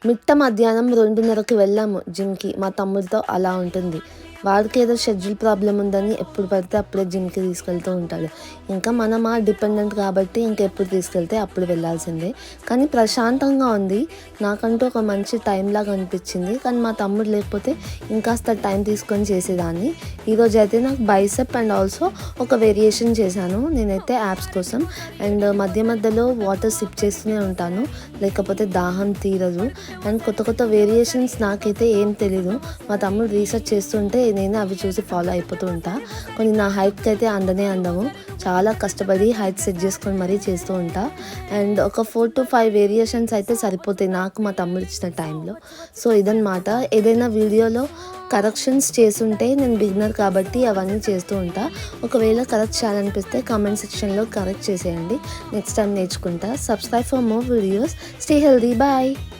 మిట్ట మధ్యాహ్నం 2:30కి వెళ్ళాము జిమ్‌కి. మా తమ్ముడితో అలా ఉంటుంది. వాడికేదో షెడ్యూల్ ప్రాబ్లమ్ ఉందని ఎప్పుడు పడితే అప్పుడే జిమ్‌కి తీసుకెళ్తూ ఉంటాడు. ఇంకా మనమా డిపెండెంట్ కాబట్టి ఇంకెప్పుడు తీసుకెళ్తే అప్పుడు వెళ్ళాల్సిందే. కానీ ప్రశాంతంగా ఉంది. నాకంటూ ఒక మంచి టైంలాగా అనిపించింది. కానీ మా తమ్ముడు లేకపోతే ఇంకాస్త టైం తీసుకొని చేసేదాన్ని. ఈరోజైతే నాకు బైసెప్ అండ్ ఆల్సో ఒక వేరియేషన్ చేశాను. నేనైతే యాబ్స్ కోసం అండ్ మధ్య మధ్యలో వాటర్ సిప్ చేస్తూనే ఉంటాను. లేకపోతే దాహం తీరదు. అండ్ కొత్త కొత్త వేరియేషన్స్ నాకైతే ఏం తెలీదు. మా తమ్ముడు రీసెర్చ్ చేస్తుంటే నేను అవి చూసి ఫాలో అయిపోతూ ఉంటా. కొన్ని నా హైట్కి అయితే అందము. చాలా కష్టపడి హైట్ సెట్ చేసుకొని మరీ చేస్తూ ఉంటా. అండ్ ఒక 4 to 5 వేరియేషన్స్ అయితే సరిపోతాయి నాకు మా తమ్ముడు ఇచ్చిన టైంలో. సో ఇదన్నమాట. ఏదైనా వీడియోలో కరెక్షన్స్ చేసుంటే నేను బిగినర్ కాబట్టి అవన్నీ చేస్తూ ఉంటా. ఒకవేళ కరెక్ట్ చేయాలనిపిస్తే కామెంట్ సెక్షన్లో కరెక్ట్ చేసేయండి. నెక్స్ట్ టైం నేర్చుకుంటా. Subscribe for more videos. Stay healthy. Bye.